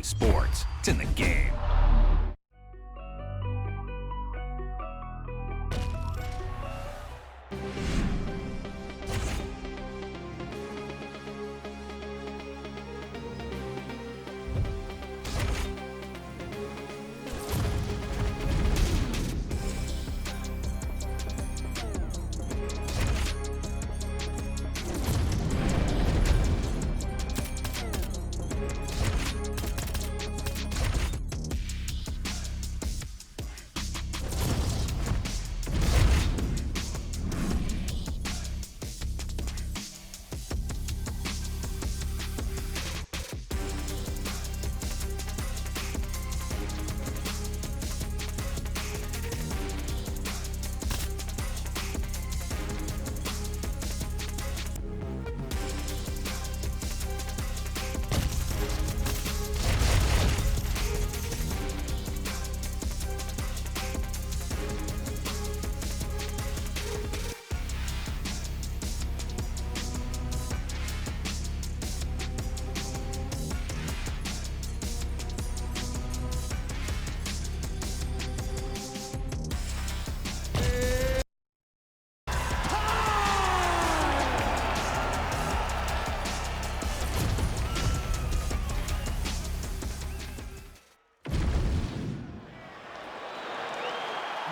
UFC sports. It's in the game.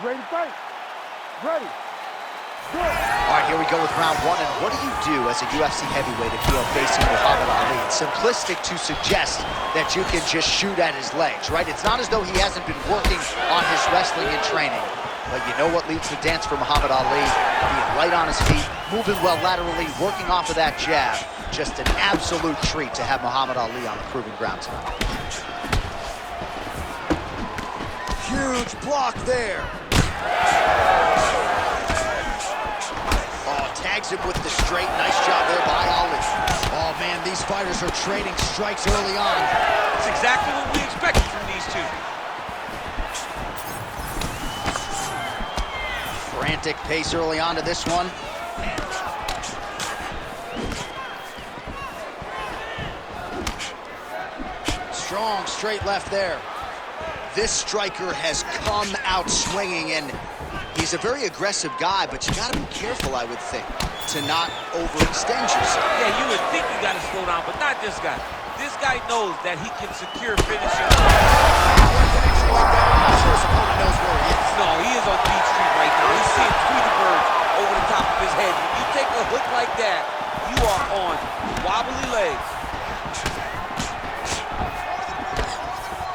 Ready to fight? Ready. Good. All right, here we go with round one. And what do you do as a UFC heavyweight if you're facing Muhammad Ali? It's simplistic to suggest that you can just shoot at his legs, right? It's not as though he hasn't been working on his wrestling and training. But you know what leads the dance for Muhammad Ali? Being light on his feet, moving well laterally, working off of that jab. Just an absolute treat to have Muhammad Ali on the proving ground tonight. Huge block there. Oh, tags him with the straight. Nice job there by Ali. Oh, man, these fighters are trading strikes early on. That's exactly what we expected from these two. Frantic pace early on to this one. Strong straight left there. This striker has come out swinging, and he's a very aggressive guy, but you gotta be careful, I would think, to not overextend yourself. Yeah, you would think you gotta slow down, but not this guy. This guy knows that he can secure finishing. I'm not sure his opponent knows where he is. No, he is on Beach Street right now. He's seeing Tweety birds over the top of his head. When you take a hook like that, you are on wobbly legs.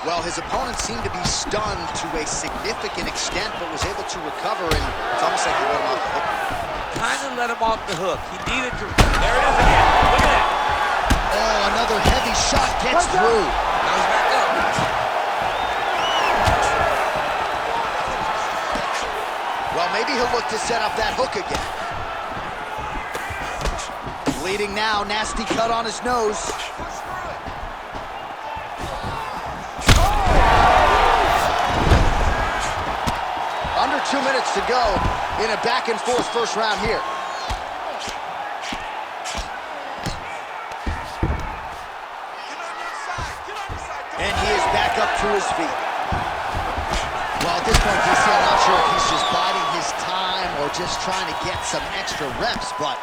Well, his opponent seemed to be stunned to a significant extent, but was able to recover, and it's almost like he let him off the hook. Kind of let him off the hook. He needed to. There it is again. Look at that. Oh, another heavy shot gets through. Now he's back up. Well, maybe he'll look to set up that hook again. Bleeding now, nasty cut on his nose. Under 2 minutes to go in a back-and-forth first round here. And he is back up to his feet. Well, at this point, DC, I'm not sure if he's just biding his time or just trying to get some extra reps, but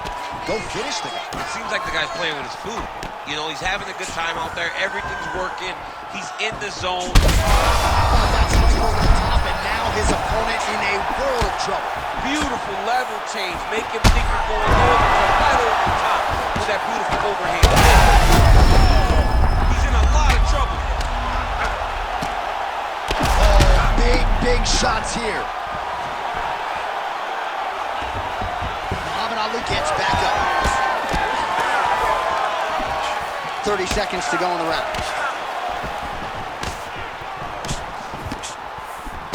go finish the guy. It seems like the guy's playing with his food. You know, he's having a good time out there. Everything's working. He's in the zone. That's how he over the top, and now his opponent in a world of trouble. Beautiful level change. Make him think you're going over right over the top with that beautiful overhand. He's in a lot of trouble. Oh, big shots here. Muhammad Ali gets back up. 30 seconds to go in the round.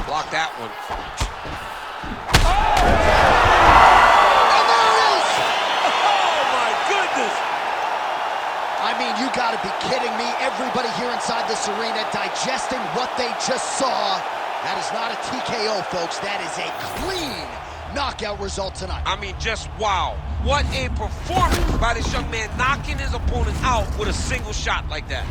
Block that one. And there it is! Oh, my goodness! I mean, you gotta be kidding me. Everybody here inside this arena digesting what they just saw. That is not a TKO, folks. That is a clean knockout result tonight. I mean, just wow. What a performance by this young man, knocking his opponent out with a single shot like that.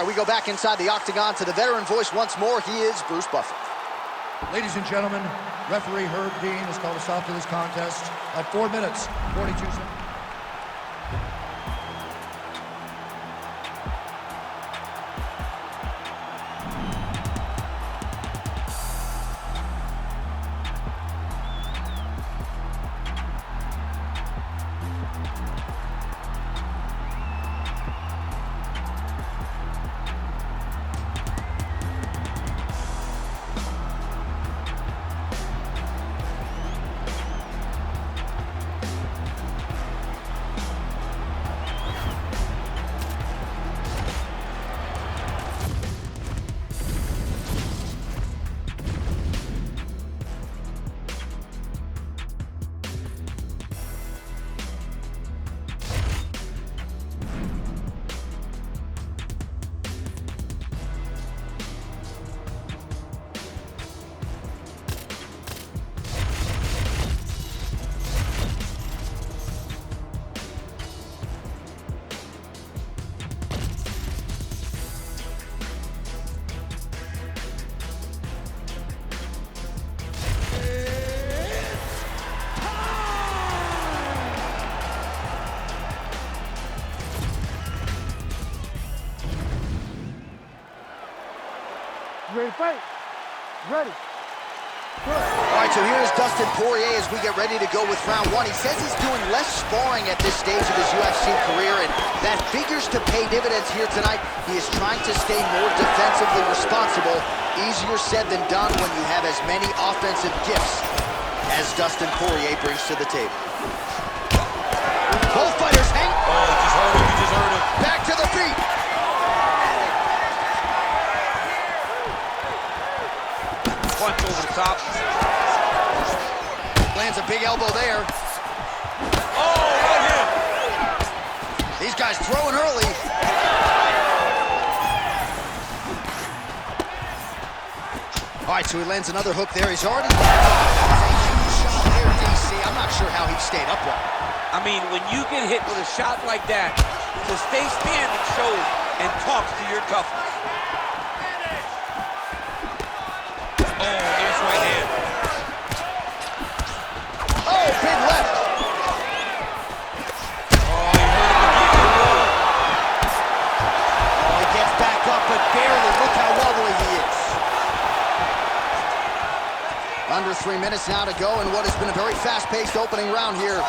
we go back inside the octagon to the veteran voice once more. He is Bruce Buffer. Ladies and gentlemen, referee Herb Dean has called a stop to this contest at 4 minutes, 42 seconds. You ready to fight? Ready. Good. All right, so here's Dustin Poirier as we get ready to go with round one. He says he's doing less sparring at this stage of his UFC career, and that figures to pay dividends here tonight. He is trying to stay more defensively responsible. Easier said than done when you have as many offensive gifts as Dustin Poirier brings to the table. Both fighters hang. Oh, he just heard him. He just heard him. Back to the feet. Punch over the top. Lands a big elbow there. Oh, right here. These guys throwing early. All right, so he lands another hook there. He's already shot there, DC. I'm not sure how he stayed upright. I mean, when you get hit with a shot like that, to stay standing shows and talks to your toughness. Oh, there's right hand. Oh, big left. Oh, he hurt him again. Oh, he gets back up, but barely. Look how wobbly he is. Under 3 minutes now to go in what has been a very fast-paced opening round here.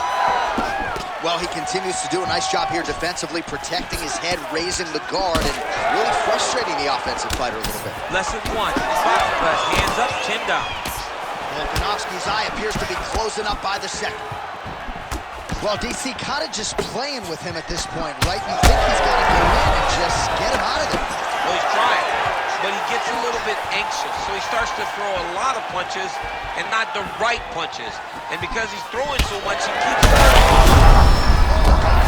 Well, he continues to do a nice job here defensively, protecting his head, raising the guard, and really frustrating the offensive fighter a little bit. Lesson one, box press, hands up, chin down. Volkanovski's eye appears to be closing up by the second. Well, DC kind of just playing with him at this point, right? You think he's got to go in and just get him out of there. Well, he's trying, but he gets a little bit anxious, so he starts to throw a lot of punches and not the right punches. And because he's throwing so much, he keeps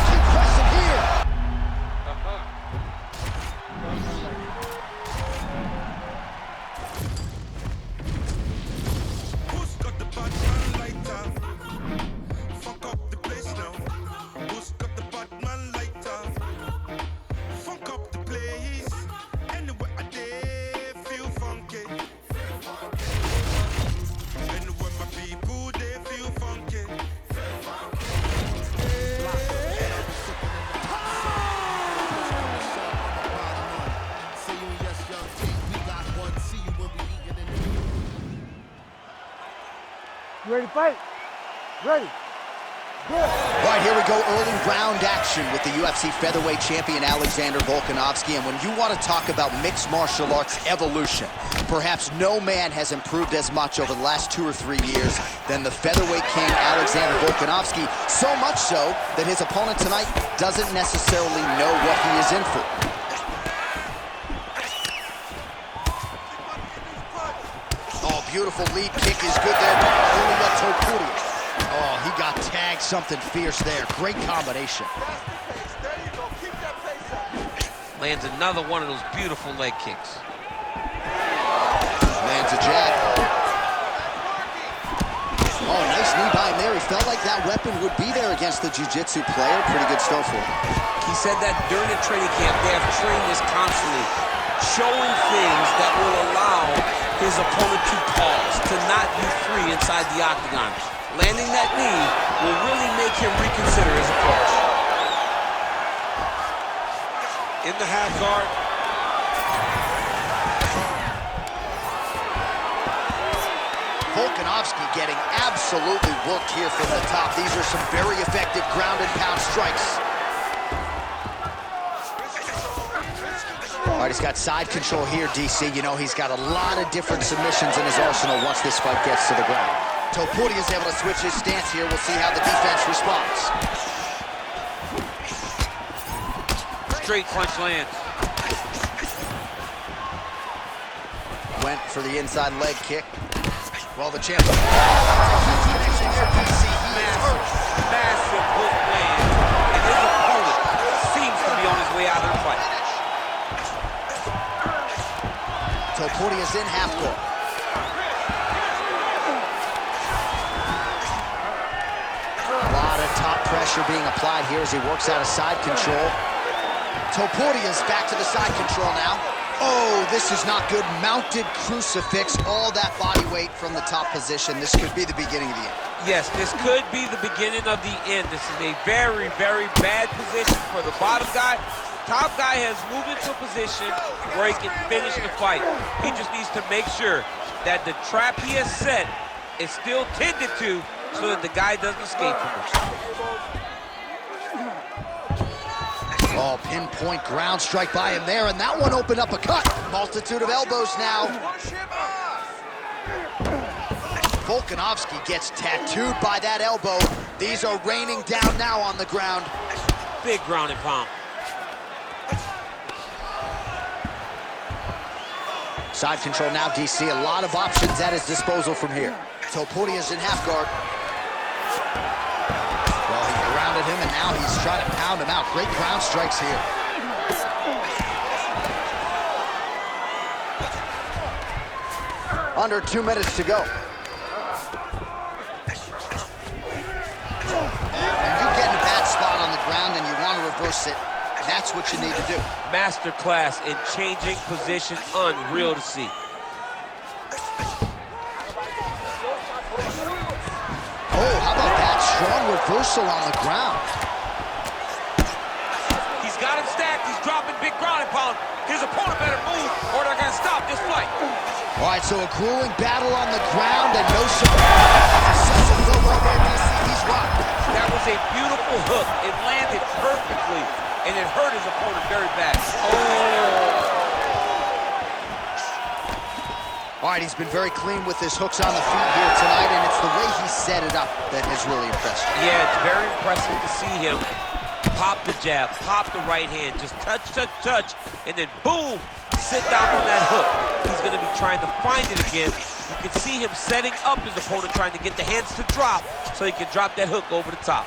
Keep pressing here. Who's got the Batman lighter? Fuck up the place now. Who's got the Batman lighter? Fuck up the place. Anywhere I dare feel funky. Anywhere my people they feel funky. You ready to fight? Ready. Good. All right, here we go, early round action with the UFC featherweight champion Alexander Volkanovski. And when you want to talk about mixed martial arts evolution, perhaps no man has improved as much over the last 2 or 3 years than the featherweight king Alexander Volkanovski. So much so that his opponent tonight doesn't necessarily know what he is in for. Oh, beautiful lead kick is good there. Oh, he got tagged something fierce there. Great combination. lands another one of those beautiful leg kicks. Lands a jab. Oh, nice knee by him there. He felt like that weapon would be there against the jiu-jitsu player. Pretty good start for him. He said that during the training camp, they have trained this constantly, showing things that will allow his opponent to pause, to not be free inside the octagon. Landing that knee will really make him reconsider his approach. In the half guard. Volkanovski getting absolutely worked here from the top. These are some very effective ground and pound strikes. All right, he's got side control here, DC. You know, he's got a lot of different submissions in his arsenal once this fight gets to the ground. Topuria is able to switch his stance here. We'll see how the defense responds. Straight punch lands. Went for the inside leg kick. Well, the champ. Massive hook land. And his opponent seems to be on his way out of the fight. Topuria's in half guard. A lot of top pressure being applied here as he works out of side control. Topuria's back to the side control now. Oh, this is not good. Mounted crucifix, all that body weight from the top position. This could be the beginning of the end. Yes, this could be the beginning of the end. This is a very, very bad position for the bottom guy. Top guy has moved into a position where he can finish the fight. He just needs to make sure that the trap he has set is still tended to so that the guy doesn't escape from it. Oh, pinpoint ground strike by him there, and that one opened up a cut. Multitude of elbows now. Volkanovski gets tattooed by that elbow. These are raining down now on the ground. Big ground and pound. Side control now, DC. A lot of options at his disposal from here. Topuria's in half guard. Well, he grounded him, and now he's trying to pound him out. Great ground strikes here. Under 2 minutes to go. And you get in a bad spot on the ground and you want to reverse it, that's what you need to do. Masterclass in changing position, unreal to see. Oh, how about that strong reversal on the ground? He's got him stacked. He's dropping big ground and pound. His opponent better move or they're gonna stop this fight. All right, so a grueling battle on the ground and no surprise. He's rocked. That was a beautiful hook. It landed perfectly, and it hurt his opponent very bad. Oh! All right, he's been very clean with his hooks on the feet here tonight, and it's the way he set it up that has really impressed me. Yeah, it's very impressive to see him pop the jab, pop the right hand, just touch, touch, touch, and then boom, sit down on that hook. He's going to be trying to find it again. You can see him setting up his opponent, trying to get the hands to drop so he can drop that hook over the top.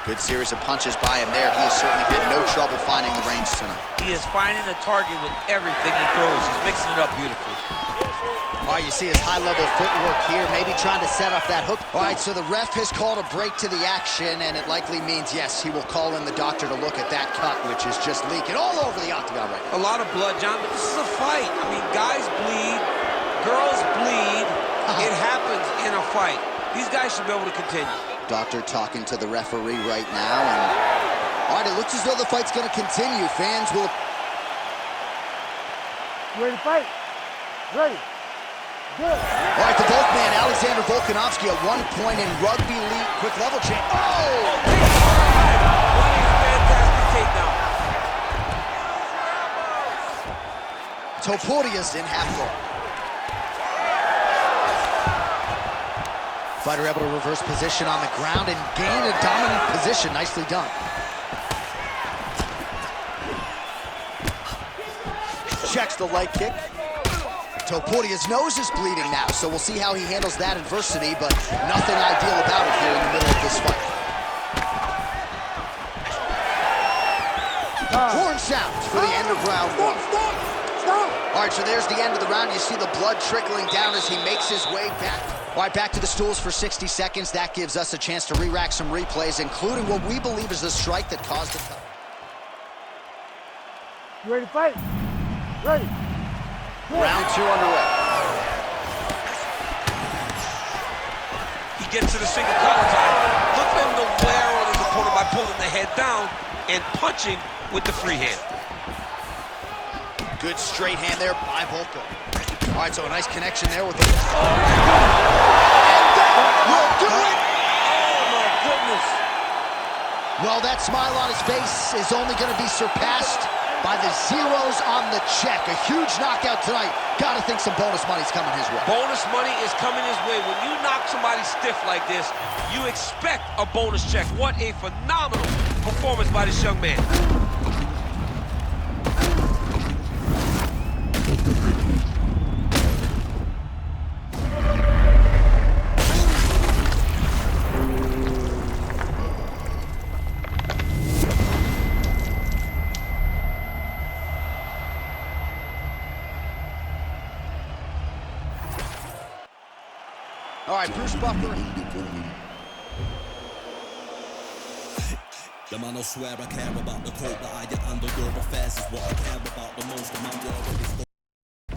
Good series of punches by him there. He has certainly had no trouble finding the range tonight. He is finding the target with everything he throws. He's mixing it up beautifully. All right, you see his high-level footwork here, maybe trying to set up that hook. All right, so the ref has called a break to the action, and it likely means, yes, he will call in the doctor to look at that cut, which is just leaking all over the octagon right now. A lot of blood, John, but this is a fight. I mean, guys bleed, girls bleed. It happens in a fight. These guys should be able to continue. Doctor talking to the referee right now, and all right, it looks as though the fight's going to continue. Fans will... You ready to fight? Ready. Good. All right, the Volk man, Alexander Volkanovski, at one point in rugby league quick level champ. Oh! What a fantastic takedown. Topuria's in half guard. Fighter able to reverse position on the ground and gain a dominant position. Nicely done. Checks the leg kick. Topuria's nose is bleeding now, so we'll see how he handles that adversity, but nothing ideal about it here in the middle of this fight. Horn sounds for the end of round one. Stop! All right, so there's the end of the round. You see the blood trickling down as he makes his way back. All right, back to the stools for 60 seconds. That gives us a chance to re-rack some replays, including what we believe is the strike that caused the cut. You ready to fight? Ready. Round 2 underway. He gets to the single collar tie. Look for him to wear on his opponent by pulling the head down and punching with the free hand. Good straight hand there by Volko. All right, so a nice connection there with the... And that will do it! Oh, my goodness. Well, that smile on his face is only going to be surpassed by the zeros on the check. A huge knockout tonight. Got to think some bonus money's coming his way. Bonus money is coming his way. When you knock somebody stiff like this, you expect a bonus check. What a phenomenal performance by this young man. All right, Bruce Buffer. The man will swear I care about the quote that I get underdog affairs is what I care about the most. The man will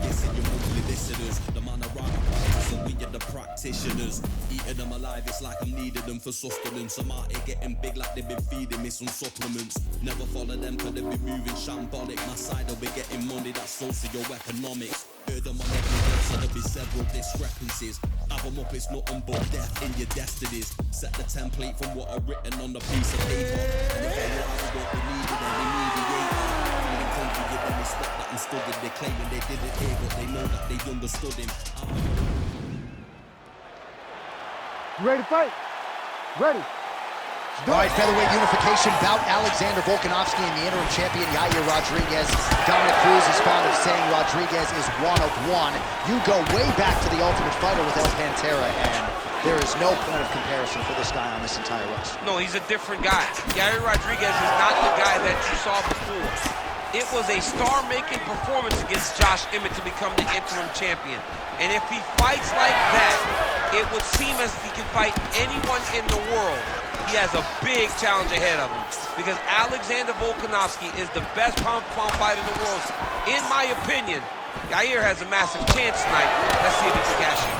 listen, you're mostly listeners. The man I write about and we are the practitioners. Eating them alive, it's like I'm needing them for sustenance. I'm out here getting big like they've been feeding me some supplements. Never follow them cause they be moving shambolic. My side will be getting money, that's socio-economics. Heard them on every word, so there'll be several discrepancies. Have them up, it's nothing but death in your destinies. Set the template from what I've written on the piece of paper. And if I realize what we needed, then we mediate. Feeling comfy, give them respect that I'm stood in. They claiming they didn't hear, but they know that they understood him. You ready to fight? Ready. All right, featherweight unification bout. Alexander Volkanovski and the interim champion Yair Rodriguez. Dominic Cruz is fond of saying Rodriguez is one of one. You go way back to the Ultimate Fighter with El Pantera, and there is no point of comparison for this guy on this entire list. No, he's a different guy. Yair Rodriguez is not the guy that you saw before. It was a star-making performance against Josh Emmett to become the interim champion. And if he fights like that, it would seem as if he can fight anyone in the world. He has a big challenge ahead of him because Alexander Volkanovski is the best pound-for-pound fighter in the world. In my opinion, Yair has a massive chance tonight. Let's see if he can cash in.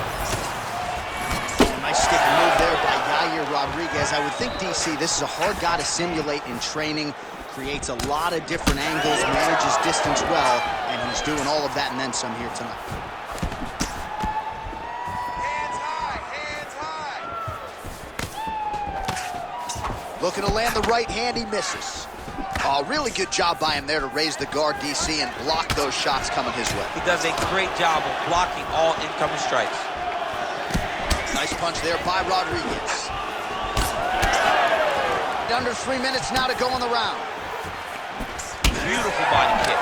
Nice stick and move there by Yair Rodriguez. I would think, DC, this is a hard guy to simulate in training. Creates a lot of different angles, manages distance well, and he's doing all of that and then some here tonight. Looking to land the right hand, he misses. Really good job by him there to raise the guard, DC, and block those shots coming his way. He does a great job of blocking all incoming strikes. Nice punch there by Rodriguez. Under 3 minutes now to go in the round. Beautiful body kick.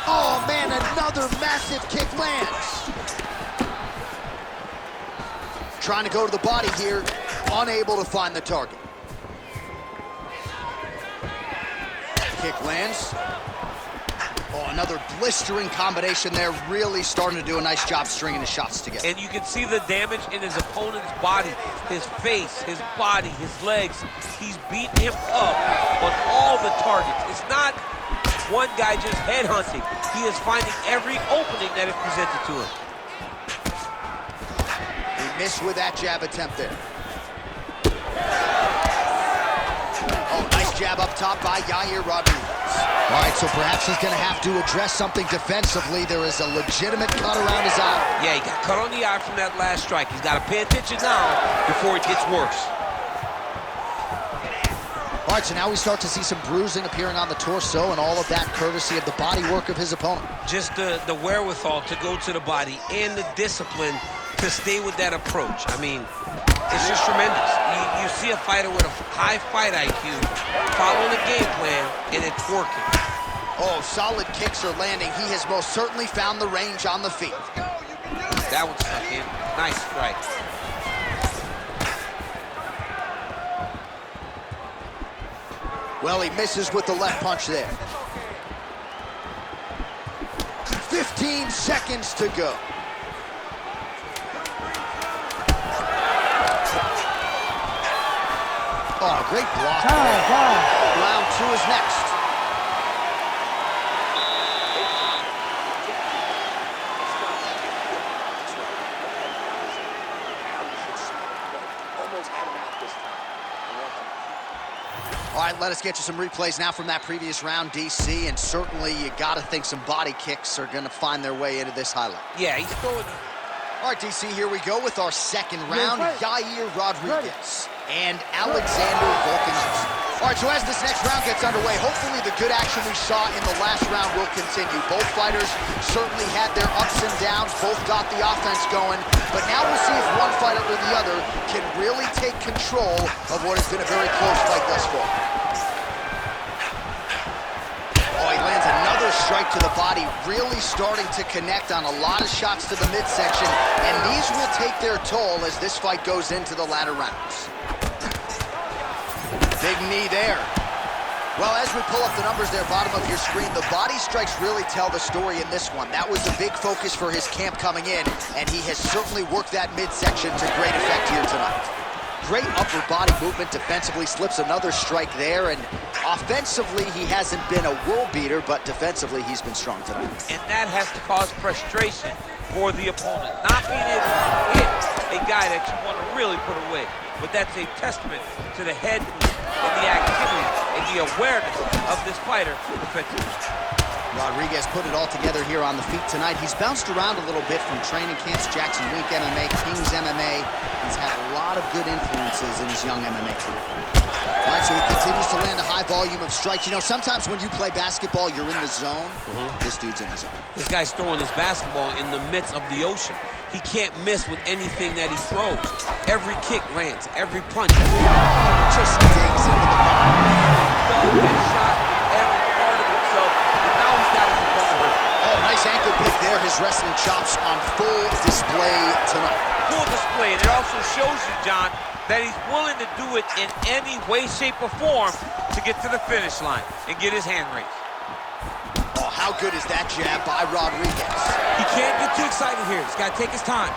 Oh, man, another massive kick lands. Trying to go to the body here, unable to find the target. Kick lands. Oh, another blistering combination there, really starting to do a nice job stringing the shots together. And you can see the damage in his opponent's body, his face, his body, his legs. He's beating him up on all the targets. It's not one guy just headhunting. He is finding every opening that is presented to him. Missed with that jab attempt there. Oh, nice jab up top by Yair Rodriguez. All right, so perhaps he's going to have to address something defensively. There is a legitimate cut around his eye. Yeah, he got cut on the eye from that last strike. He's got to pay attention now before it gets worse. All right, so now we start to see some bruising appearing on the torso, and all of that courtesy of the body work of his opponent. Just the wherewithal to go to the body and the discipline to stay with that approach. I mean, it's just tremendous. You see a fighter with a high fight IQ following a game plan, and it's working. Oh, solid kicks are landing. He has most certainly found the range on the feet. That one stuck in. Nice strike. Well, he misses with the left punch there. 15 15 seconds to go. Oh, great block. Time. Round 2 is next. All right, let us get you some replays now from that previous round, DC, and certainly you got to think some body kicks are going to find their way into this highlight. Yeah, he's throwing. All right, DC, here we go with our second round. Yair Rodriguez and Alexander Volkanovski. All right, so as this next round gets underway, hopefully the good action we saw in the last round will continue. Both fighters certainly had their ups and downs, both got the offense going, but now we'll see if one fighter or the other can really take control of what has been a very close fight thus far. Oh, he lands another strike to the body, really starting to connect on a lot of shots to the midsection, and these will take their toll as this fight goes into the latter rounds. Big knee there. Well, as we pull up the numbers there, bottom of your screen, the body strikes really tell the story in this one. That was a big focus for his camp coming in, and he has certainly worked that midsection to great effect here tonight. Great upper body movement defensively, slips another strike there, and offensively, he hasn't been a world beater, but defensively, he's been strong tonight. And that has to cause frustration for the opponent. Not being able to hit a guy that you want to really put away. But that's a testament to the head and the activity and the awareness of this fighter defensively. Rodriguez put it all together here on the feet tonight. He's bounced around a little bit from training camps, Jackson Wink MMA, Kings MMA. He's had a lot of good influences in his young MMA career. All right, so he continues to land a high volume of strikes. You know, sometimes when you play basketball, you're in the zone. This dude's in the zone. This guy's throwing his basketball in the midst of the ocean. He can't miss with anything that he throws. Every kick lands, every punch. Just digs into the body. That shot every part of himself, and now he's got his opponent. Oh, nice ankle pick there. His wrestling chops on full display tonight. Full display, and it also shows you, John, that he's willing to do it in any way, shape, or form to get to the finish line and get his hand raised. Oh, how good is that jab by Rodriguez? He can't get too excited here. He's got to take his time.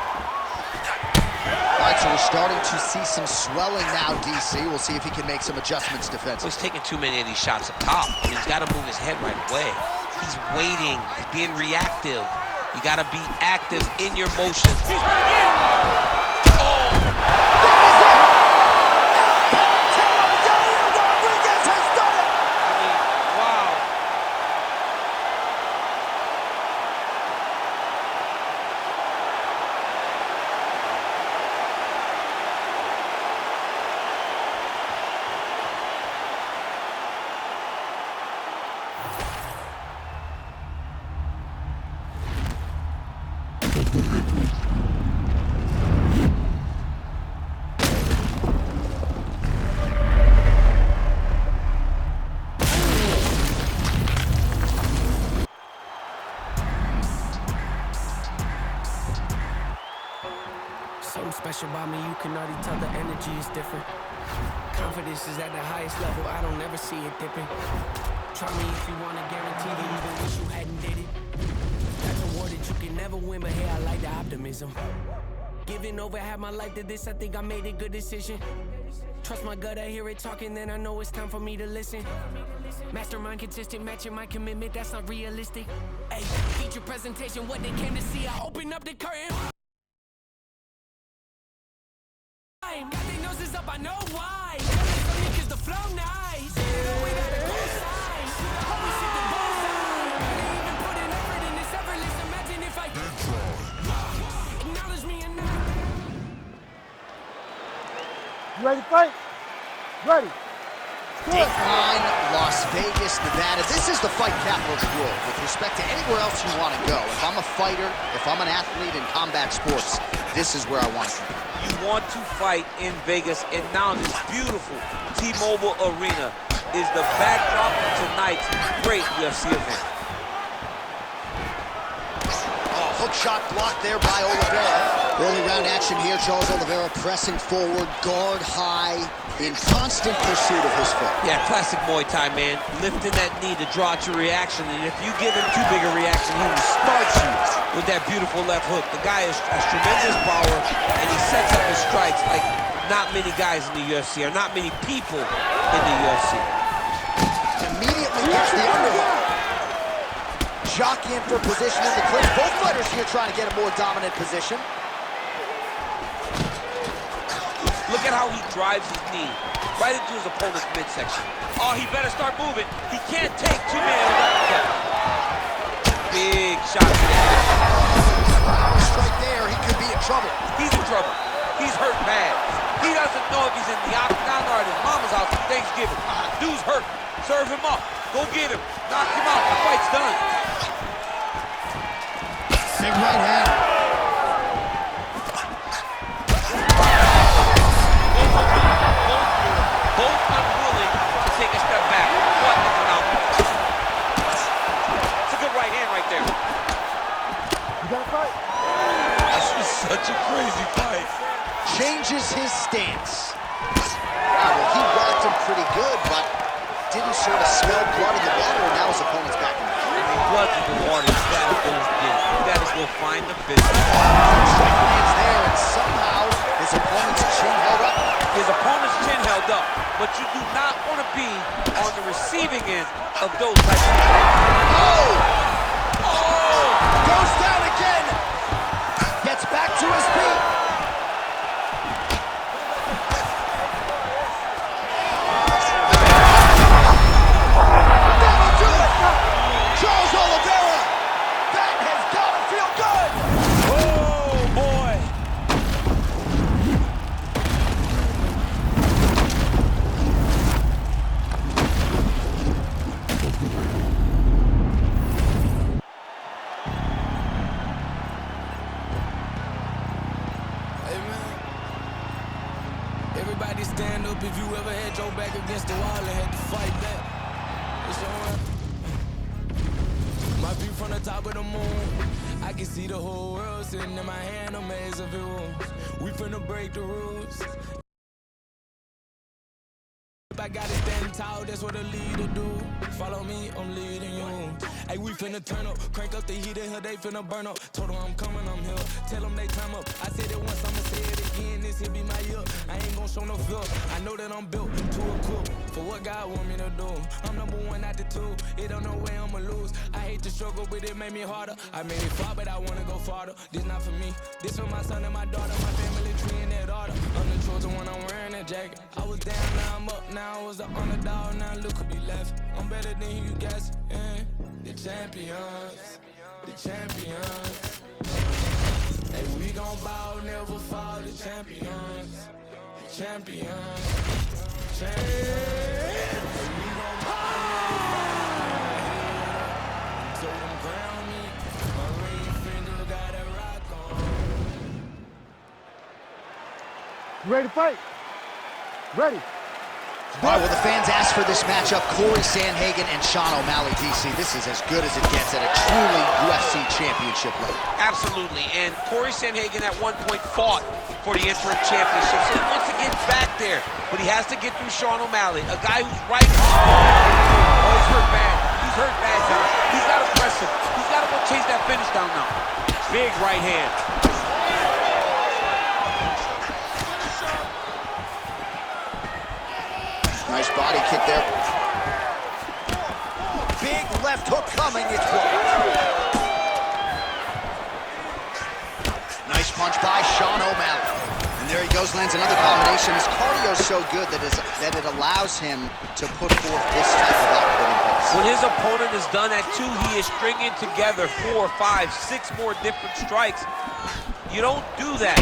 All right, so we're starting to see some swelling now, DC. We'll see if he can make some adjustments defensively. He's taking too many of these shots up top. I mean, he's got to move his head right away. He's waiting. He's being reactive. You got to be active in your motions. Something special about me, you can already tell the energy is different. Confidence is at the highest level, I don't ever see it dipping. Try me if you want to guarantee that even wish you hadn't did it. That's a war that you can never win, but hey, I like the optimism. Giving over half my life to this, I think I made a good decision. Trust my gut, I hear it talking, then I know it's time for me to listen. Mastermind consistent, matching my commitment, that's not realistic. Hey, feature presentation, what they came to see, I open up the curtain. Got their noses up, I know why. Cause the flow nice. We got a cool side. Always hit the bullseye. They even put in effort in this effortless. Imagine if I acknowledge me and not. You ready to fight? Ready. Dateline, Las Vegas, Nevada. This is the fight capital of the world with respect to anywhere else you want to go. If I'm a fighter, if I'm an athlete in combat sports, this is where I want to be. You want to fight in Vegas, and now this beautiful T-Mobile Arena is the backdrop of tonight's great UFC event. Oh, hook shot blocked there by Oliveira. Early round action here. Charles Oliveira pressing forward, guard high, in constant pursuit of his foot. Yeah, classic Muay Thai, man. Lifting that knee to draw out your reaction, and if you give him too big a reaction, he will start you with that beautiful left hook. The guy has tremendous power, and he sets up his strikes like not many guys in the UFC, or not many people in the UFC. Immediately gets the underhook. Jockeying for position in the clinch. Both fighters here trying to get a more dominant position. Look at how he drives his knee right into his opponent's midsection. Oh, he better start moving. He can't take too many of that. Big shot to the head. Right there, he could be in trouble. He's in trouble. He's hurt bad. He doesn't know if he's in the octagon or at his mama's house for Thanksgiving. Dude's hurt. Serve him up. Go get him. Knock him out. The fight's done. Big right hand. Both unwilling to take a step back. What a phenomenal. It's a good right hand right there. You got to fight. This is such a crazy fight. Changes his stance. Well, he rocked him pretty good, but didn't sort of smell blood in the water, and now his opponent's back in the fight. I mean, blood's in the water. You gotta go get it. You gotta go find the business. Strike lands there, and somehow his opponent's chin held up. His opponent's chin held up, but you do not want to be on the receiving end of those types of strikes. Oh! Oh! Goes down again! Gets back to his feet. That'll do it! Charles Oliveira! That has got to feel good! Oh, boy! Hey man, everybody stand up if you ever had your back against the wall and had to fight back. It's your my view from the top of the moon. I can see the whole world sitting in my hand, a maze of it rooms. We finna break the rules. I gotta stand tall, that's what a leader do. Follow me, I'm leading you. Hey, we finna turn up, crank up the heat in here, they finna burn up. Told them I'm coming, I'm here. Tell them they time up. I said it once, I'ma say it again. This here be my year. I ain't gon' show no fear. I know that I'm built to equip for what God want me to do. I'm number one, not the two. It don't know way I'ma lose. I hate the struggle, but it made me harder. I made it far, but I wanna go farther. This not for me. This for my son and my daughter. My family tree in that order. I'm the chosen one, I'm wearing that jacket. I was down, now I'm up. Now I was the underdog, now look who be left. I'm better than you guys, yeah. The champions, the champions. Hey, we gon' bow, never fall. The champions, the champions, champions. Hey, we gon' bow, never fall. So them crown me, my ring finger got a rock on. You ready to fight? Ready. All right, well, the fans asked for this matchup. Corey Sandhagen and Sean O'Malley, DC. This is as good as it gets at a truly UFC championship level. Absolutely, and Corey Sandhagen at one point fought for the interim championship, so he wants to get back there, but he has to get through Sean O'Malley, a guy who's right. Oh, he's hurt bad. He's hurt bad, John. He's got to press him. He's got to go chase that finish down now. Big right hand. Nice body kick there. Big left hook coming. It's blocked. Nice punch by Sean O'Malley. And there he goes, lands another combination. His cardio is so good that it allows him to put forth this type of output in pace. When his opponent is done at 2, he is stringing together 4, 5, 6 more different strikes. You don't do that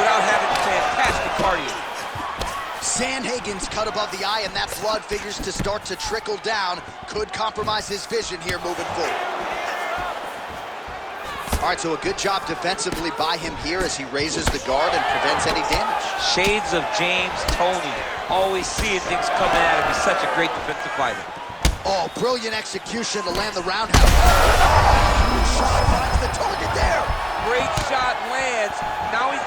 without having fantastic cardio. Sandhagen's cut above the eye, and that blood figures to start to trickle down. Could compromise his vision here moving forward. All right, so a good job defensively by him here as he raises the guard and prevents any damage. Shades of James Toney. Always seeing things coming at him. He's such a great defensive fighter. Oh, brilliant execution to land the roundhouse. Huge shot finds the target there. Great shot lands. Now he's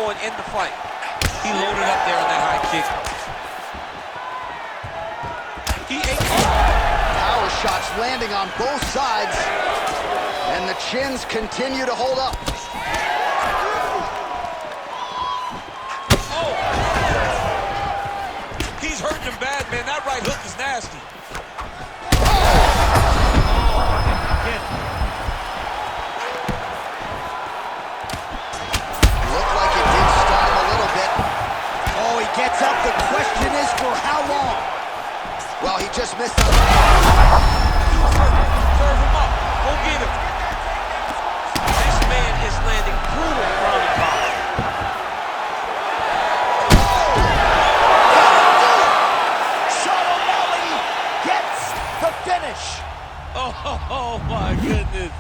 go and end the fight. He loaded up there on that high kick. He ate Power shots landing on both sides, and the chins continue to hold up. Oh! He's hurting him bad, man. That right hook is nasty. Looked like it did stun him a little bit. Oh, he gets up. The question is for how long? Well, he just missed out. Serve him up. Go get him. This man is landing brutal ground and pound. Sotomali gets the finish. Oh my goodness.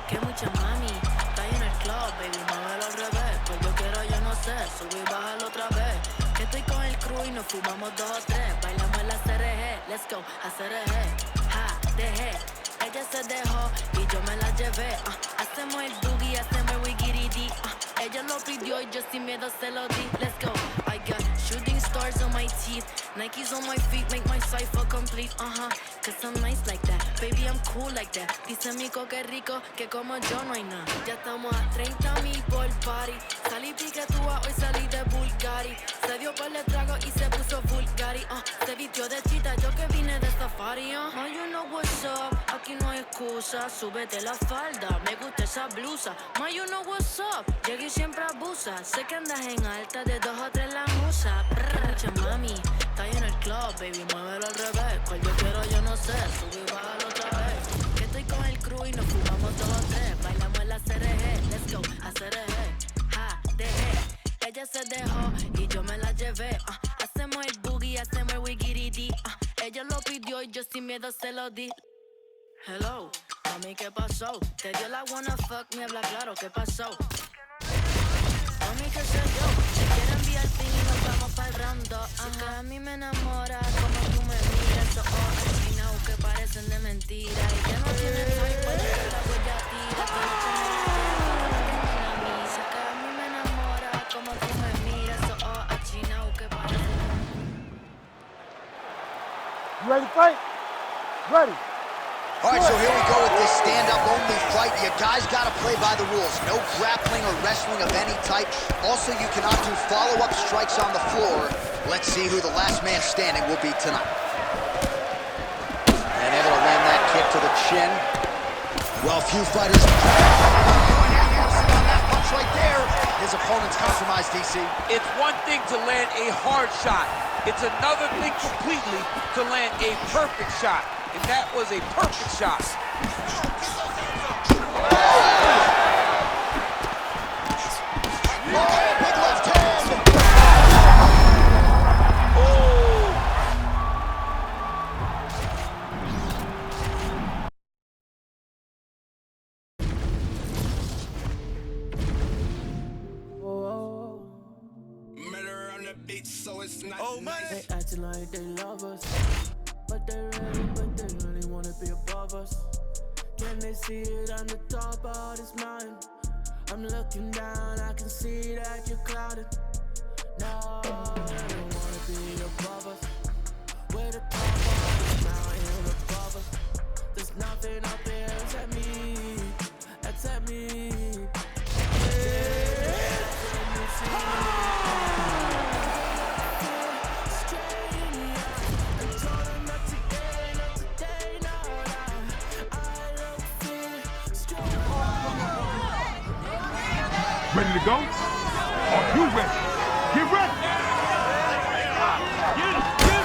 Que mucha mami, está en el club, baby, muévelo al revés. Pues yo quiero, yo no sé, subir y bajarlo otra vez. Que estoy con el crew y nos fumamos 2 o 3. Bailamos en la CRG, let's go, a CRG. Ja, dejé, ella se dejó y yo me la llevé. Hacemos el boogie, hacemos el wigiridi. Ella lo pidió y yo sin miedo se lo di. Let's go, I got shooting stars on my teeth. Nikes on my feet make my cipher complete. Cause I'm nice like that, baby, I'm cool like that. Dice Mico que rico, que como yo no hay nada. Ya estamos a 30,000 por party. Salí piquetúa, hoy salí de Bulgari. Se dio por el trago y se puso Bulgari. Se vistió de chita, yo que vine de safari. Oh, you know what's up, aquí no hay excusa. Súbete la falda, me gusta esa blusa. Ma, you know what's up, llegué y siempre abusa. Sé que andas en alta, de 2 o 3 la musa. Mucha mami, está en el club, baby, muévelo al revés. Cual yo quiero, yo no sé, subí y bájalo otra vez. Que estoy con el crew y nos fumamos 2 o 3. Bailamos en la CRG, let's go, a CRG. Ja, dejé, ella se dejó y yo me la llevé. Hacemos el boogie, hacemos el wigiridi. Ella lo pidió y yo sin miedo se lo di. Hello, mami, ¿qué pasó? Te dio la wanna fuck, me habla claro, ¿qué pasó? Mami, qué sé yo, si quieres enviar fin y nos vamos pa'l rondo. Que a mí me enamora como tú me miras. Esos ojos chinados que parecen de mentira. Y que no tienen fight, pues yo te la voy a tirar. Que a mí me enamora como tú me miras. Esos ojos chinados que parecen. You ready to fight? Ready. All right, so here we go with this stand-up only fight. You guys got to play by the rules. No grappling or wrestling of any type. Also, you cannot do follow-up strikes on the floor. Let's see who the last man standing will be tonight. And able to land that kick to the chin. Well, few fighters on that punch right there. His opponent's compromised, DC. It's one thing to land a hard shot. It's another thing completely to land a perfect shot. And that was a perfect shot. Oh, big left hand. Murder on the beach, so it's not nice. They acting like they love us, but they really wanna be above us. Can they see it on the top of this mountain? I'm looking down, I can see that you're clouded. No, they don't wanna be above us. We're the top of this mountain above us. There's nothing up there except me, except me. Ready to go? Are you ready? Get ready! Get him! Get him!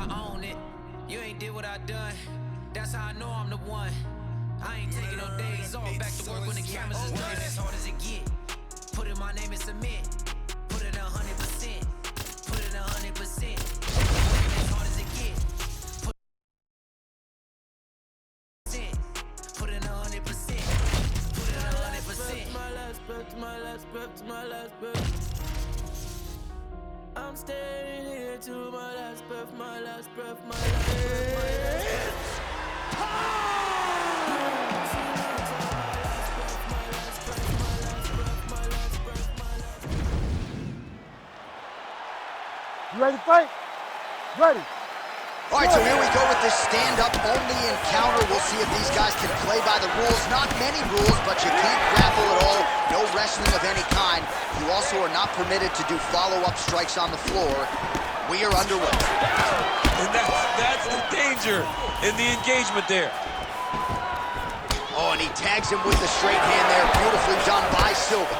own it. You ain't did what I done. That's how I know I'm the one. I ain't taking no days off. Back to work when the cameras is done. As hard as it get. Put in my name and submit. Put it 100%. Put it 100%. As hard as it get. Put it 100%. Put it 100%. My last breath, my last breath, my last breath. I'm staying here to my last breath, my last breath, my last breath, my last breath. You ready to fight? Ready. All right, so here we go with this stand-up only encounter. We'll see if these guys can play by the rules. Not many rules, but you can't grapple at all. No wrestling of any kind. You also are not permitted to do follow-up strikes on the floor. We are underway. And that's the danger in the engagement there. Oh, and he tags him with the straight hand there. Beautifully done by Silva.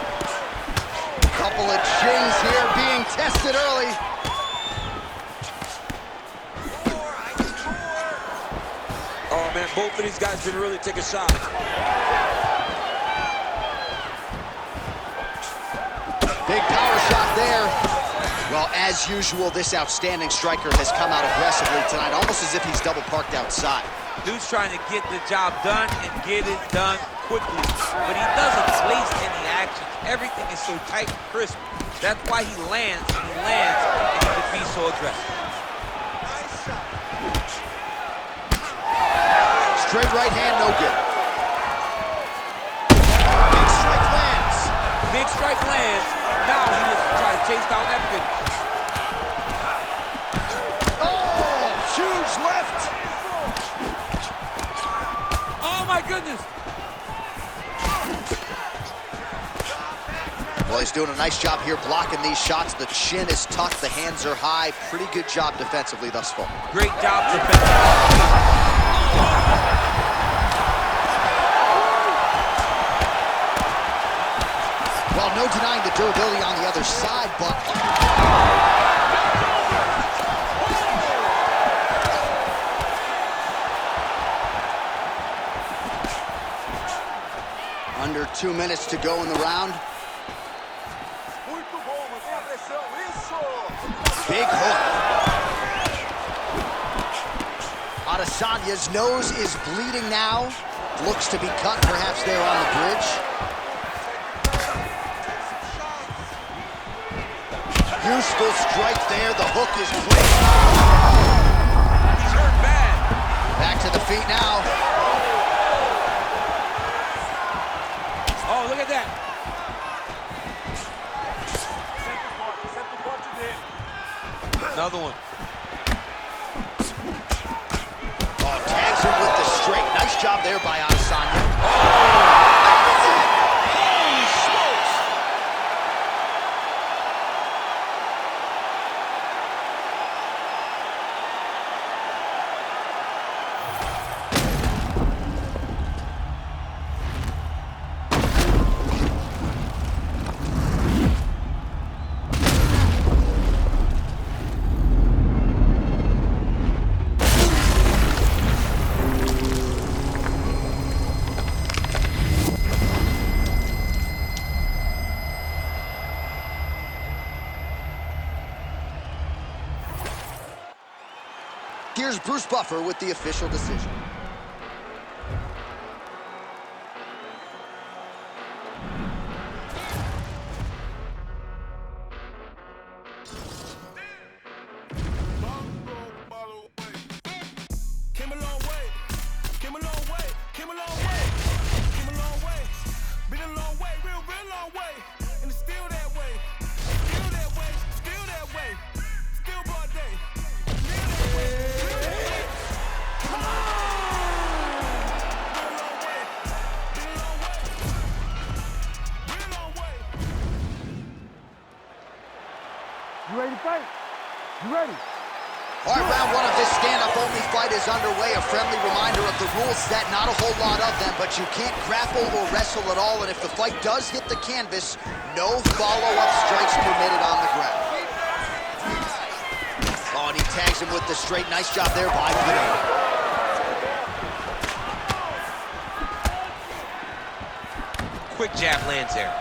Couple of chins here being tested early. Oh, man, both of these guys didn't really take a shot. Big power shot there. Well, as usual, this outstanding striker has come out aggressively tonight, almost as if he's double parked outside. Dude's trying to get the job done and get it done quickly, but he doesn't waste any action. Everything is so tight and crisp. That's why he lands, and he can be so aggressive. Straight right hand, no good. Big strike lands. Big strike lands. Now he is trying to chase down that finish. Oh, huge left. Oh, my goodness. Well, he's doing a nice job here blocking these shots. The chin is tucked, the hands are high. Pretty good job defensively thus far. Great job defensively. Well, no denying the durability on the other side, but... Under 2 minutes to go in the round. Big hook. Adesanya's nose is bleeding now. Looks to be cut, perhaps there on the bridge. Useful strike there. The hook is clean. He's hurt bad. Back to the feet now. Oh, look at that. Another one. Oh, tags him with the straight. Nice job there by Adesanya. Holy smokes! Here's Bruce Buffer with the official decision. Came a long way, came a long way, came a long way, came a long way, been a long way, real long way, and it's still that way, still that way, still that way, still broad day, still that way, still that way. Come on! Been a long way, been a long way, been a long way. You ready to fight? You ready? All right, round one of this stand-up-only fight is underway. A friendly reminder of the rules set, not a whole lot of them, but you can't grapple or wrestle at all, and if the fight does hit the canvas, no follow-up strikes permitted on the ground. Oh, and he tags him with the straight. Nice job there by Pineda. Quick jab lands there.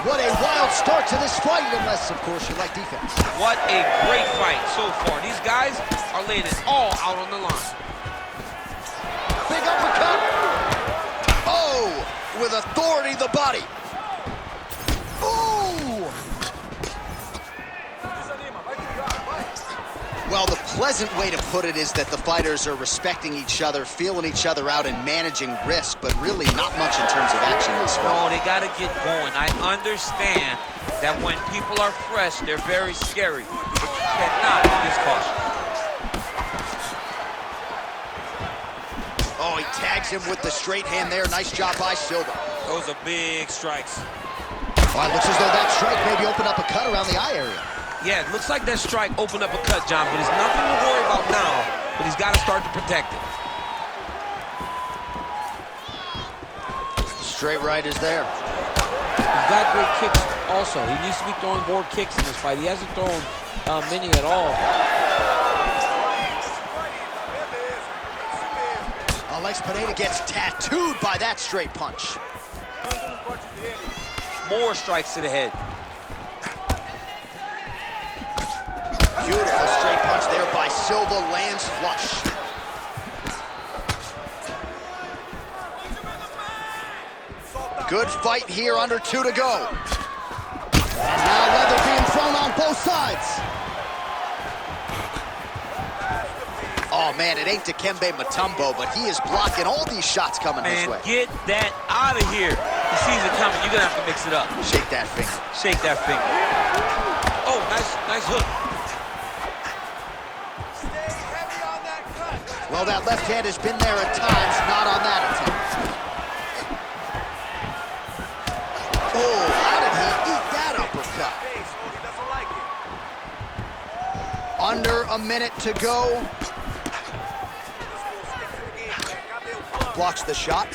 What a wild start to this fight, unless, of course, you like defense. What a great fight so far. These guys are laying it all out on the line. Big uppercut. Oh, with authority, the body. Ooh. Well, the pleasant way to put it is that the fighters are respecting each other, feeling each other out, and managing risk, but really not much in terms of action this fight. No, they got to get going. I understand that when people are fresh, they're very scary. But you cannot miss caution. Oh, he tags him with the straight hand there. Nice job by Silva. Those are big strikes. Well, it looks as though that strike maybe opened up a cut around the eye area. Yeah, it looks like that strike opened up a cut, John, but there's nothing to worry about now, but he's got to start to protect it. Straight right is there. He's got great kicks also. He needs to be throwing more kicks in this fight. He hasn't thrown many at all. Alex Pineda gets tattooed by that straight punch. More strikes to the head. Beautiful straight punch there by Silva, lands flush. Good fight here, under 2 to go. And now leather being thrown on both sides. Oh man, it ain't Dikembe Mutombo, but he is blocking all these shots coming his way. Get that out of here. He sees it coming, you're gonna have to mix it up. Shake that finger. Shake that finger. Oh, nice hook. Well, that left hand has been there at times, not on that attempt. Oh, how did he eat that uppercut? Under a minute to go. Blocks the shot.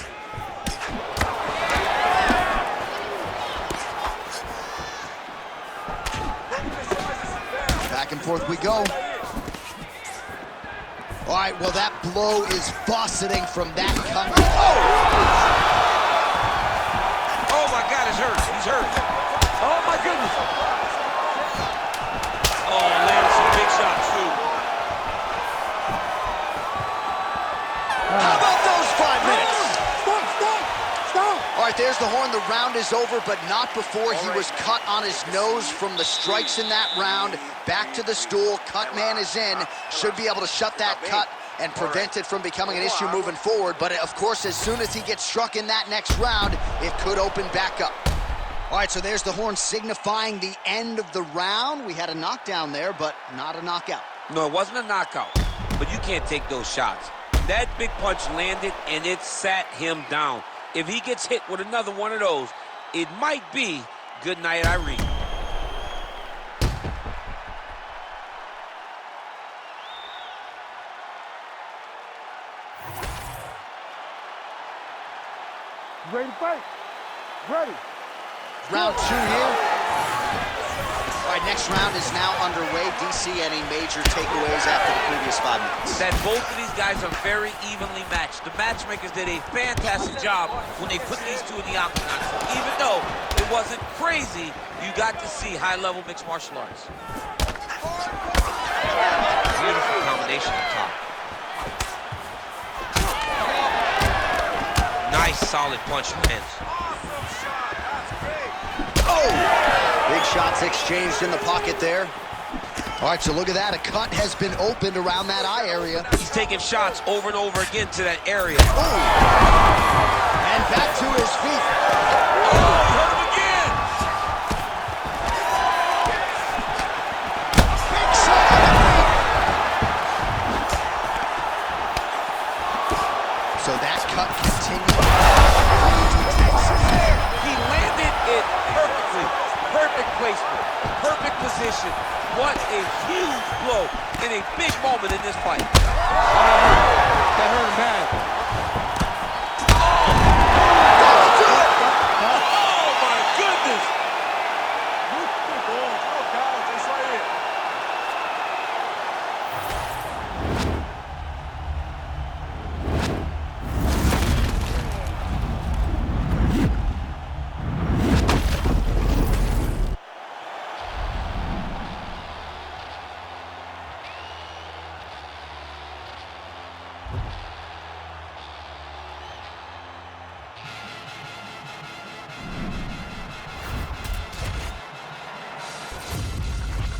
Back and forth we go. All right, well, that blow is buffeting from that cut. Oh, my God, it's hurt. He's hurt. Oh, my goodness. Oh, landed some big shots, too. How about those 5 minutes? Stop! All right, there's the horn. The round is over, but not before he was cut on his nose from the strikes in that round. Back to the stool. Cut man is in. Should be able to shut that cut and prevent it from becoming an issue moving forward. But, of course, as soon as he gets struck in that next round, it could open back up. All right, so there's the horn signifying the end of the round. We had a knockdown there, but not a knockout. No, it wasn't a knockout, but you can't take those shots. That big punch landed, and it sat him down. If he gets hit with another one of those, it might be good night, Irene. Ready to fight? Ready. Round 2 here. All right, next round is now underway. DC, any major takeaways after the previous 5 minutes? That both of these guys are very evenly matched. The matchmakers did a fantastic job when they put these two in the octagon. So even though it wasn't crazy, you got to see high-level mixed martial arts. Beautiful combination up top. Nice, solid punch lands. Oh! Big shots exchanged in the pocket there. All right, so look at that. A cut has been opened around that eye area. He's taking shots over and over again to that area. Oh! And back to his feet. Oh, hurt him again! Big shot on the feet. So that cut continued. He landed it perfectly. Perfect placement, perfect position. What a huge blow in a big moment in this fight. That hurt him bad. Oh my goodness!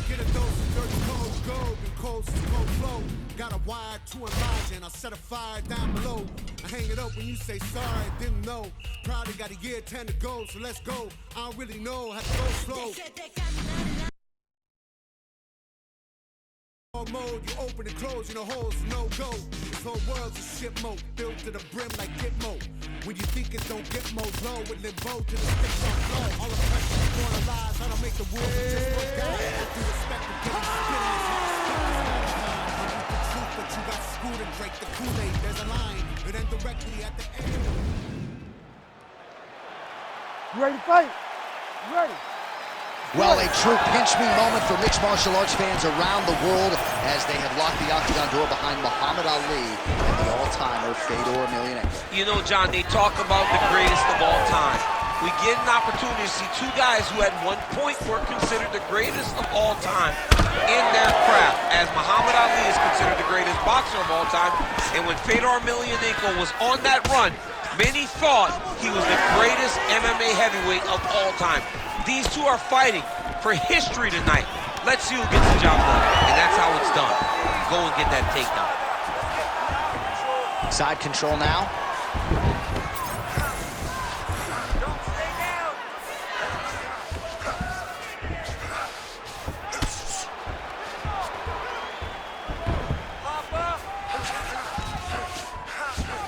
Get a dose of dirty cold gold and cold flow. Got a wire to enlarge and I'll set a fire down below. I hang it up when you say sorry, didn't know. Probably got a year 10 to go, so let's go. I don't really know how to go slow. Mode, you open and close, you know holes, no go. This whole world's a shit mode, built to the brim like Gitmo. When you think it don't get more low, it limbo to the sticks on flow. All the pressure is going to lies, how to make the world just go down. I do respect and get experience. The truth, but you got screwed and break the Kool-Aid. There's a line, and then directly at the end. You ready to fight? You ready? Well, a true pinch-me moment for mixed martial arts fans around the world as they have locked the octagon door behind Muhammad Ali and the all-timer Fedor Emelianenko. You know, John, they talk about the greatest of all time. We get an opportunity to see two guys who at one point were considered the greatest of all time in their craft, as Muhammad Ali is considered the greatest boxer of all time, and when Fedor Emelianenko was on that run, many thought he was the greatest MMA heavyweight of all time. These two are fighting for history tonight. Let's see who gets the job done. And that's how it's done. Go and get that takedown. Side control now.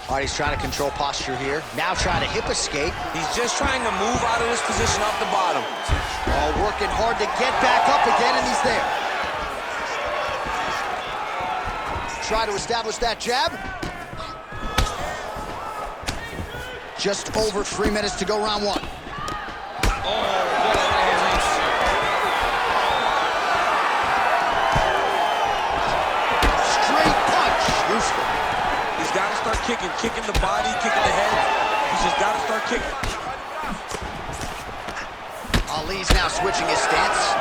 All right, he's trying to control posture here. Now trying to hip escape. He's just trying to move out of this position off the bottom. Oh, working hard to get back up again, and he's there. Try to establish that jab. Just over 3 minutes to go, round one. Oh, what a landing. Straight punch. Useful. He's got to start kicking the body, kicking the head. He's just got to start kicking. Ali's now switching his stance.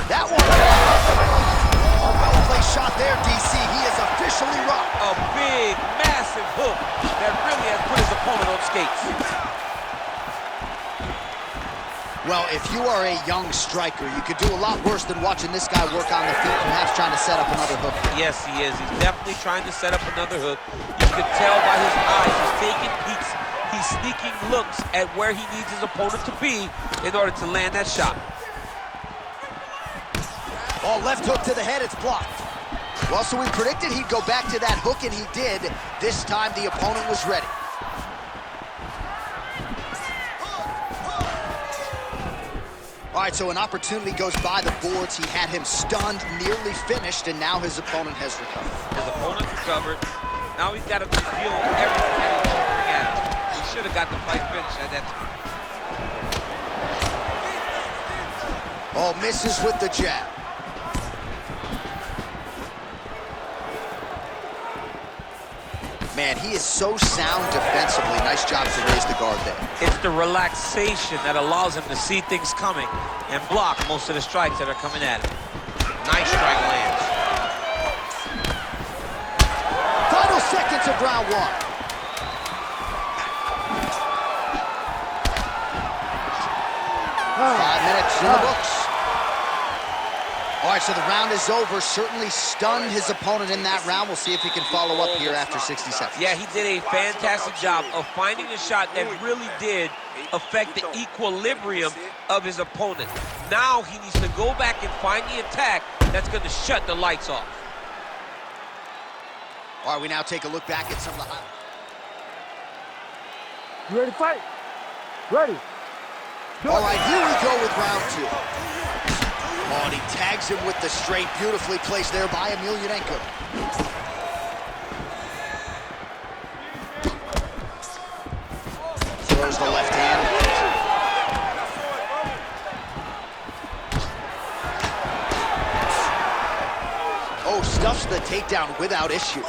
That one. Oh, well-placed shot there, DC. He is officially rocked. A big, massive hook that really has put his opponent on skates. Well, if you are a young striker, you could do a lot worse than watching this guy work on the feet, perhaps trying to set up another hook. Yes, he is. He's definitely trying to set up another hook. You can tell by his eyes. He's taking peeks. He's sneaking looks at where he needs his opponent to be in order to land that shot. Oh, left hook to the head, it's blocked. Well, so we predicted he'd go back to that hook, and he did. This time, the opponent was ready. All right, so an opportunity goes by the boards. He had him stunned, nearly finished, and now his opponent has recovered. His opponent recovered. Now he's got to feel everything that he's throwing at him. He should have got the fight finished at that time. Oh, misses with the jab. Man, he is so sound defensively. Nice job to raise the guard there. It's the relaxation that allows him to see things coming and block most of the strikes that are coming at him. Nice strike lands. Final seconds of round one. 5 minutes in the books. All right, so the round is over. Certainly stunned his opponent in that round. We'll see if he can follow up here after 60 seconds. Yeah, he did a fantastic job of finding a shot that really did affect the equilibrium of his opponent. Now he needs to go back and find the attack that's going to shut the lights off. All right, we now take a look back at some of the highlights. You ready to fight? Ready. All right, here we go with round two. Oh, and he tags him with the straight, beautifully placed there by Emelianenko. Throws the left hand. stuffs the takedown without issue.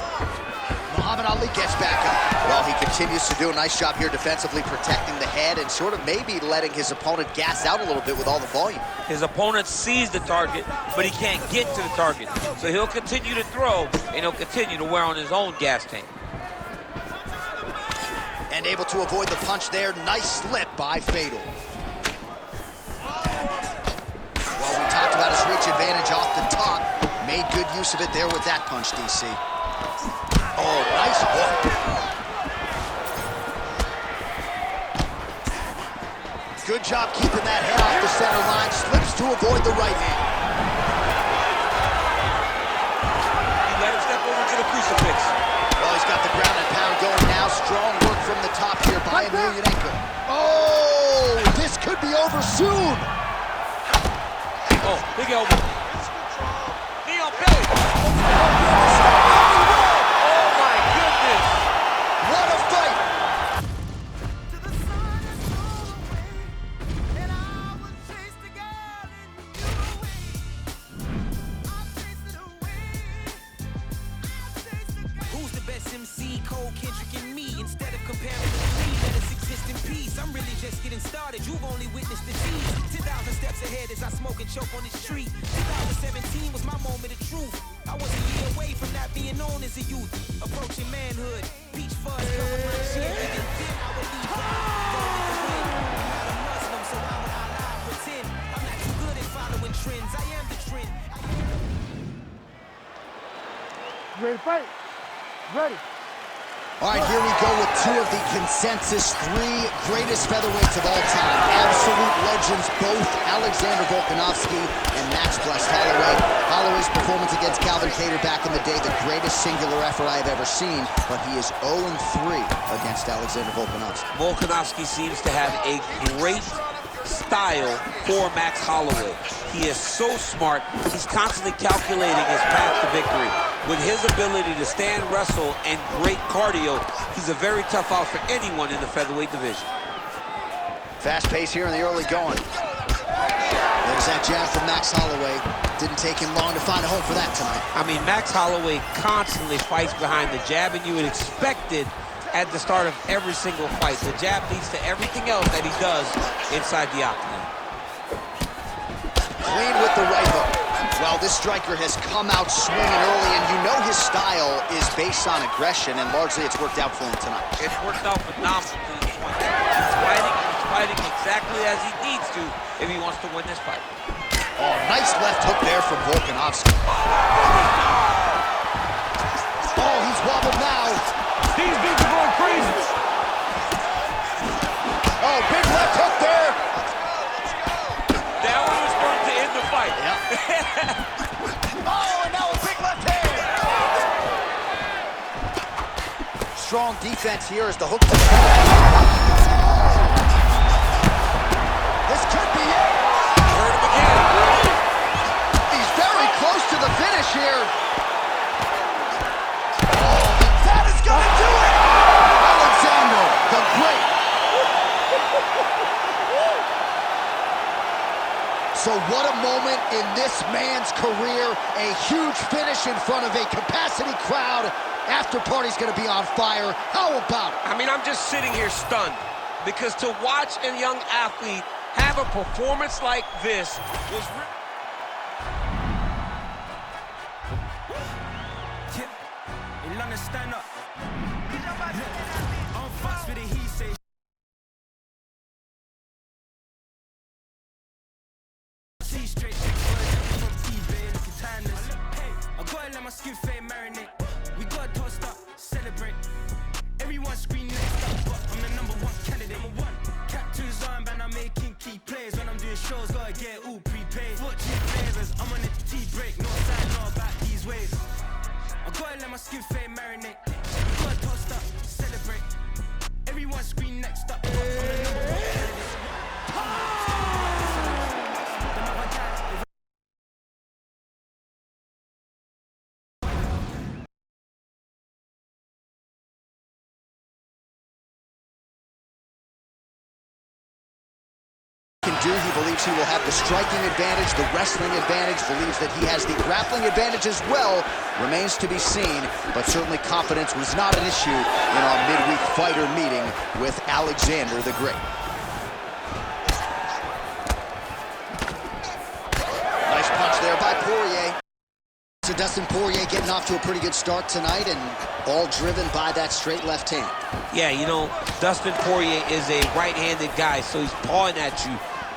Muhammad Ali gets back up. Well, he continues to do a nice job here defensively, protecting the head and sort of maybe letting his opponent gas out a little bit with all the volume. His opponent sees the target, but he can't get to the target. So he'll continue to throw, and he'll continue to wear on his own gas tank. And able to avoid the punch there. Nice slip by Fatal. Well, we talked about his reach advantage off the top. Made good use of it there with that punch, DC. Oh, nice hook. Good job keeping that head off the center line. Slips to avoid the right hand. He let him step over to the crucifix. Well, he's got the ground and pound going now. Strong work from the top here by Emelianenko. Oh, this could be over soon. Oh, big elbow. Knee on belly. What a fight! Who's the best MC? Cole, Kendrick, and me. Instead of comparing the three, let us exist in peace. I'm really just getting started. You've only witnessed the seas. 10,000 steps ahead as I smoke and choke on the street. 2017 was my moment of truth. I was a year away from not being known as a youth. Approaching manhood. Beach fuzz, covered my chin. Even then I would leave rolling the wind. I'm not a Muslim, so why would I lie, pretend? I'm not too good at following trends. I am the trend. You ready to fight? Ready. All right, here we go with two of the consensus three greatest featherweights of all time. Absolute legends, both Alexander Volkanovski and Max Blessed Holloway. Holloway's performance against Calvin Kattar back in the day, the greatest singular effort I have ever seen, but he is 0-3 against Alexander Volkanovski. Volkanovski seems to have a great style for Max Holloway. He is so smart. He's constantly calculating his path to victory. With his ability to stand, wrestle, and great cardio, he's a very tough out for anyone in the featherweight division. Fast pace here in the early going. There's that jab from Max Holloway. Didn't take him long to find a home for that tonight. I mean, Max Holloway constantly fights behind the jab, and you would expect it at the start of every single fight. The jab leads to everything else that he does inside the octagon. Clean with the right hook. Well, this striker has come out swinging early, and you know his style is based on aggression, and largely it's worked out for him tonight. It's worked out phenomenal to this point. He's fighting exactly as he needs to if he wants to win this fight. Oh, nice left hook there from Volkanovski. Oh, he's wobbled now. These dudes are going crazy. Oh, big left hook there. That one was going to end the fight. Yep. Oh, and now a big left hand. Strong defense here as the hook to the head. This could be it. Hurt him again. He's very close to the finish here. Oh, that is gonna do it. Alexander, the great. So what a moment in this man's career. A huge finish in front of a capacity crowd. After party's gonna be on fire. How about it? I mean, I'm just sitting here stunned because to watch a young athlete have a performance like this was In London, stand up. I'm fast with it, he say. See straight from eBay, looking timeless. I gotta let my skin fade marinate. We gotta toast up, celebrate. Everyone scream next up, but I'm the #1 candidate. Captain's armband, I'm making key plays. When I'm doing shows, gotta get all prepaid. 14 flavors, I'm on a tea break. No side, not about these ways. I gotta let my skin fade marinate. Gotta toast up, celebrate. Everyone scream next up, but I'm the #1 candidate. Can do. He believes he will have the striking advantage, the wrestling advantage, believes that he has the grappling advantage as well. Remains to be seen, but certainly confidence was not an issue in our midweek fighter meeting with Alexander the Great. Nice punch there by Poirier. So Dustin Poirier getting off to a pretty good start tonight, and all driven by that straight left hand. Yeah, you know, Dustin Poirier is a right-handed guy, so he's pawing at you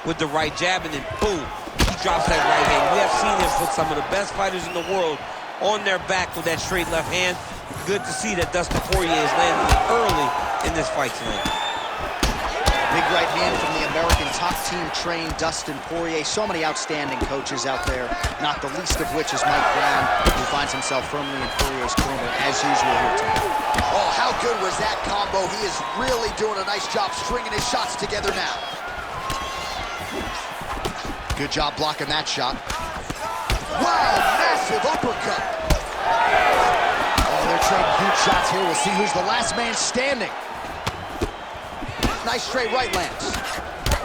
with the right jab, and then boom, he drops that right hand. We have seen him put some of the best fighters in the world on their back with that straight left hand. Good to see that Dustin Poirier is landing it early in this fight tonight. Big right hand from the American top team trained Dustin Poirier. So many outstanding coaches out there, not the least of which is Mike Brown, who finds himself firmly in Poirier's corner as usual here tonight. Oh, how good was that combo? He is really doing a nice job stringing his shots together now. Good job blocking that shot. Wow, massive uppercut. Oh, they're trading huge shots here. We'll see who's the last man standing. Nice straight right lands.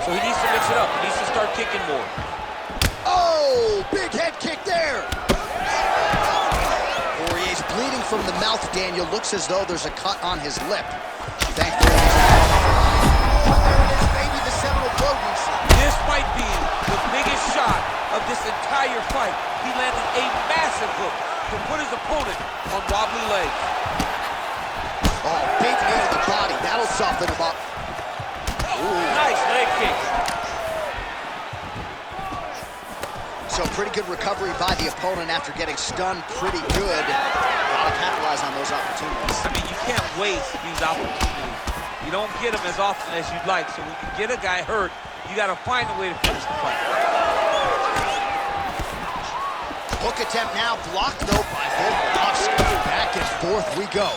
So he needs to mix it up. He needs to start kicking more. Oh, big head kick there. Poirier's bleeding from the mouth, Daniel. Looks as though there's a cut on his lip. Thankfully, there it is, maybe the seminal blow we see. This might be the biggest shot of this entire fight. He landed a massive hook to put his opponent on wobbly legs. Oh, big knee to the body. That'll soften him up. Ooh, nice leg kick. So pretty good recovery by the opponent after getting stunned pretty good. Gotta capitalize on those opportunities. I mean, you can't waste these opportunities. You don't get them as often as you'd like. So when you get a guy hurt, you gotta find a way to finish the fight. Hook attempt now blocked though by Volkanovski. Back and forth we go.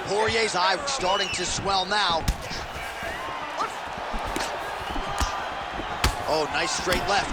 Poirier's eye starting to swell now. Oh, nice straight left.